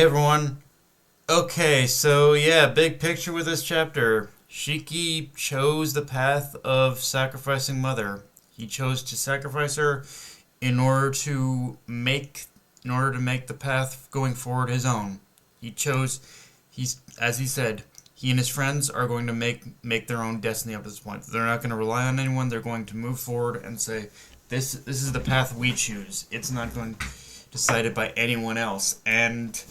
Hey everyone. Okay, so yeah, big picture with this chapter. Shiki chose the path of sacrificing Mother. He chose to sacrifice her in order to make the path going forward his own. He chose he's as he said, he and his friends are going to make their own destiny up to this point. They're not going to rely on anyone. They're going to move forward and say, this is the path we choose. It's not going decided by anyone else. And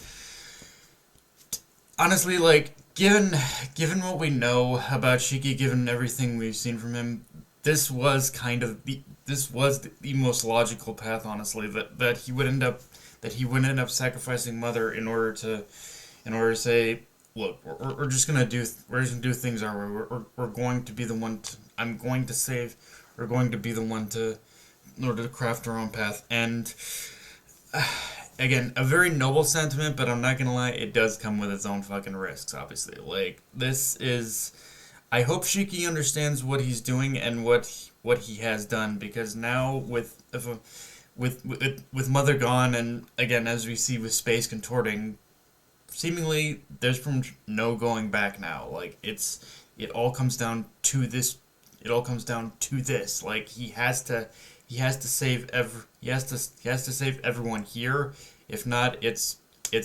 honestly, like given what we know about Shiki, given everything we've seen from him, this was the most logical path. Honestly, that he would end up sacrificing Mother in order to say, look, we're just gonna do things our way. We're going to be the one. I'm going to save. We're going to be the one to in order to craft our own path. And again, a very noble sentiment, but I'm not gonna lie, it does come with its own fucking risks, obviously. Like, this is. I hope Shiki understands what he's doing and what he has done, because now with Mother gone, and again, as we see with space contorting, seemingly there's from no going back now. Like, it all comes down to this. It all comes down to this. Like, he has to save he has to save everyone here. If not, it's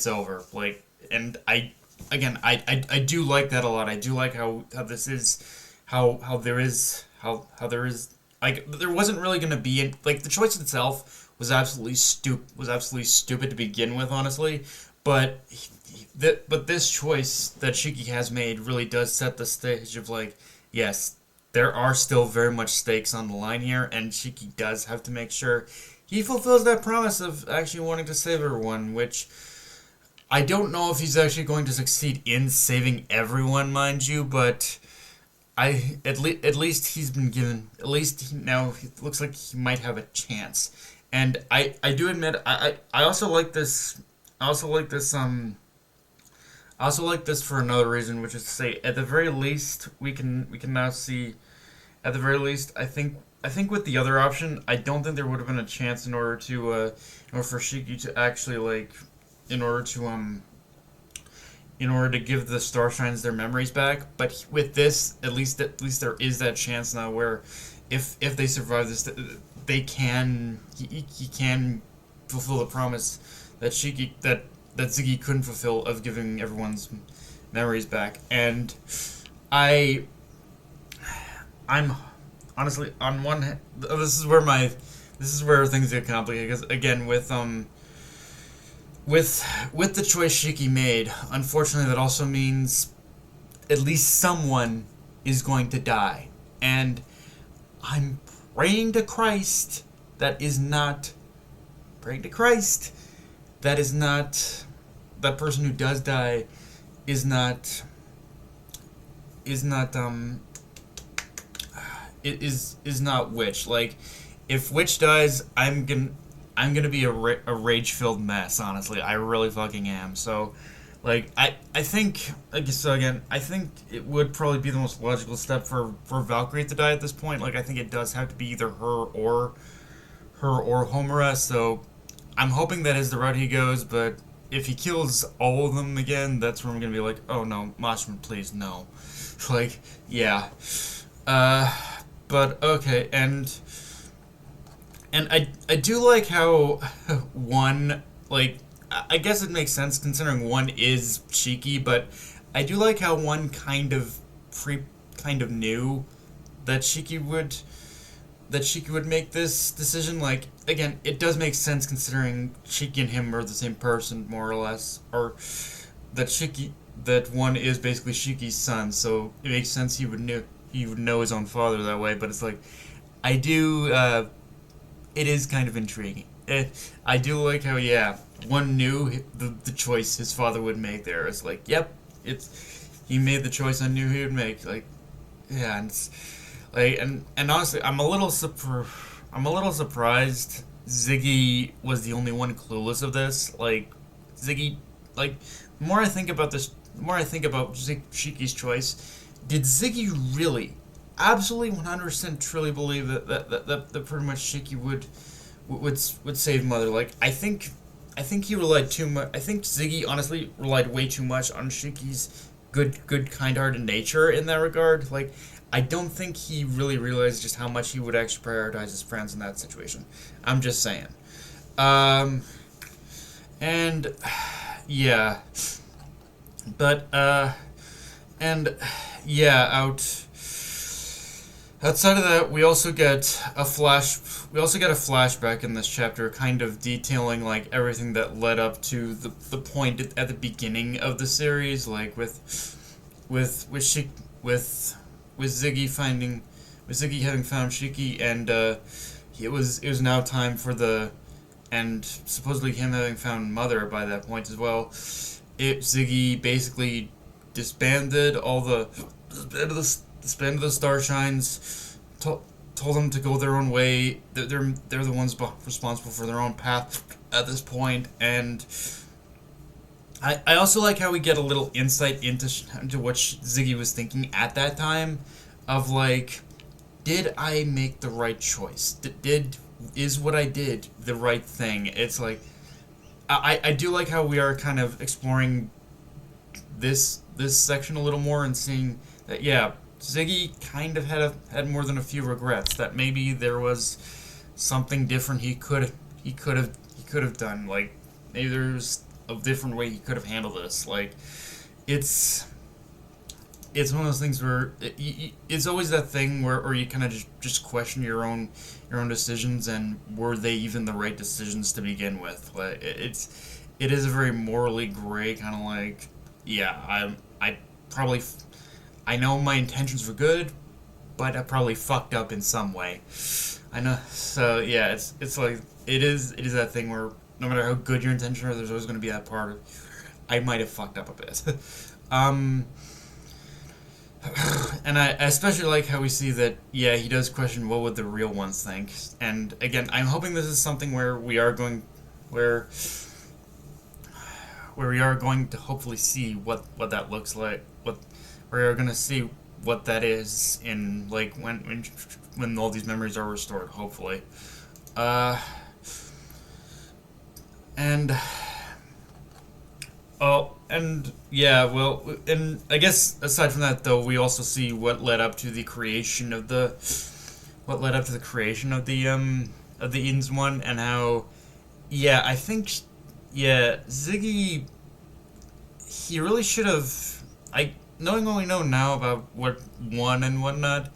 over. Like, and I do like that a lot. I do like how this is how there is like there wasn't really gonna be like the choice itself was absolutely stupid to begin with, honestly. But but this choice that Shiki has made really does set the stage of, like, yes, there are still very much stakes on the line here, and Shiki does have to make sure he fulfills that promise of actually wanting to save everyone, which I don't know if he's actually going to succeed in saving everyone, mind you, but at least he's been given, at least now it looks like he might have a chance. And I do admit, I also like this. I also like this. I also like this for another reason, which is to say, at the very least, we can now see. At the very least, I think with the other option, I don't think there would have been a chance in order for Shiki to actually, like, in order to in order to give the Starshines their memories back. But with this, at least there is that chance now where, if they survive this, they can he can fulfill the promise that Ziggy couldn't fulfill of giving everyone's memories back. And I I'm honestly, on one hand, this is where things get complicated, because again, with the choice Shiki made, unfortunately that also means at least someone is going to die. And I'm praying to Christ that is not praying to Christ that is not that person who does die is not is not is not Witch. Like, if Witch dies, I'm gonna be a rage filled mess. Honestly, I really fucking am. So, like, I think, like, so again, I think it would probably be the most logical step for Valkyrie to die at this point. Like, I think it does have to be either her or Homura. So I'm hoping that is the route he goes. But if he kills all of them again, that's where I'm gonna be like, oh no, Mashman, please no. Like, yeah. But okay, and I do like how one, like, I guess it makes sense considering one is Shiki, but I do like how one kind of knew that Shiki would make this decision. Like, again, it does make sense considering Shiki and him are the same person, more or less, or that one is basically Shiki's son, so it makes sense he would know his own father that way. But it's like, I do it is kind of intriguing. I do like how, yeah, one knew the choice his father would make there. It's like, yep, he made the choice I knew he would make. Like, yeah, and it's, like, and honestly, I'm a little surprised Ziggy was the only one clueless of this. Like, Ziggy, like, the more I think about this, the more I think about Shiki's choice, did Ziggy really, absolutely 100% truly believe that pretty much Shiki would save Mother? Like, I think he relied too much. I think Ziggy honestly relied way too much on Shiki's good, kind-hearted nature in that regard. Like, I don't think he really realized just how much he would actually prioritize his friends in that situation. I'm just saying. Um, and yeah, but and yeah, outside of that, we also get a flashback in this chapter, kind of detailing like everything that led up to the point at the beginning of the series, like with Ziggy with Ziggy having found Shiki, and it was now time for and supposedly him having found Mother by that point as well. Ziggy basically disbanded disbanded the Starshines, told them to go their own way. They're the ones responsible for their own path at this point, and I also like how we get a little insight into what Ziggy was thinking at that time, of like, did I make the right choice? Is what I did the right thing? It's like, I do like how we are kind of exploring this section a little more and seeing that, yeah, Ziggy kind of had more than a few regrets, that maybe there was something different he could have done. Like, maybe there's a different way he could have handled this. Like, it's one of those things where it's always that thing where you kind of just question your own decisions, and were they even the right decisions to begin with. Like, it is a very morally gray kind of like, yeah, I know my intentions were good, but I probably fucked up in some way. I know. So yeah, it's like it is that thing where no matter how good your intentions are, there's always going to be that part of, I might have fucked up a bit. And I especially like how we see that, yeah, he does question what would the real ones think. And again, I'm hoping this is something where we are going to hopefully see what that looks like. We are going to see what that is in, like, when all these memories are restored, hopefully. And yeah, well, and I guess aside from that, though, we also see what led up to the creation of the Eden's One, and how, yeah, I think, yeah, Ziggy, he really should have, knowing what we know now about what won and whatnot,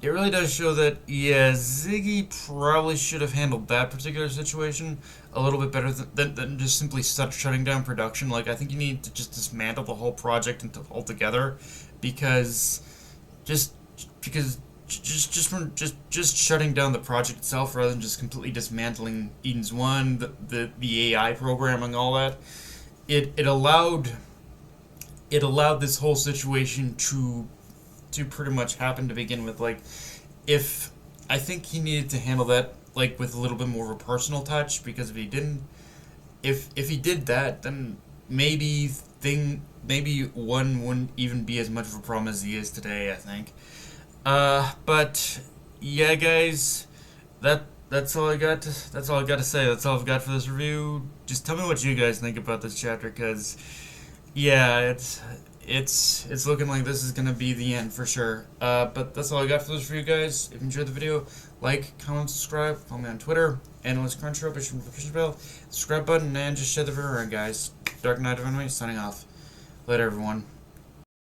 it really does show that, yeah, Ziggy probably should have handled that particular situation a little bit better than just simply shutting down production. Like, I think you need to just dismantle the whole project altogether, because just shutting down the project itself rather than just completely dismantling Eden's One, the AI programming, all that, it allowed this whole situation to pretty much happen to begin with. Like, if I think he needed to handle that, like, with a little bit more of a personal touch, because if he did that, then maybe one wouldn't even be as much of a problem as he is today, I think. But yeah, guys, that's all I got to say. That's all I've got for this review. Just tell me what you guys think about this chapter, because yeah, it's looking like this is gonna be the end for sure. But that's all I got for this review, guys. If you enjoyed the video, like, comment, subscribe, follow me on Twitter, Analyst Crunchrope, push the notification bell, subscribe button, and just share the video around, guys. Dark Knight of Enemy signing off. Later, everyone.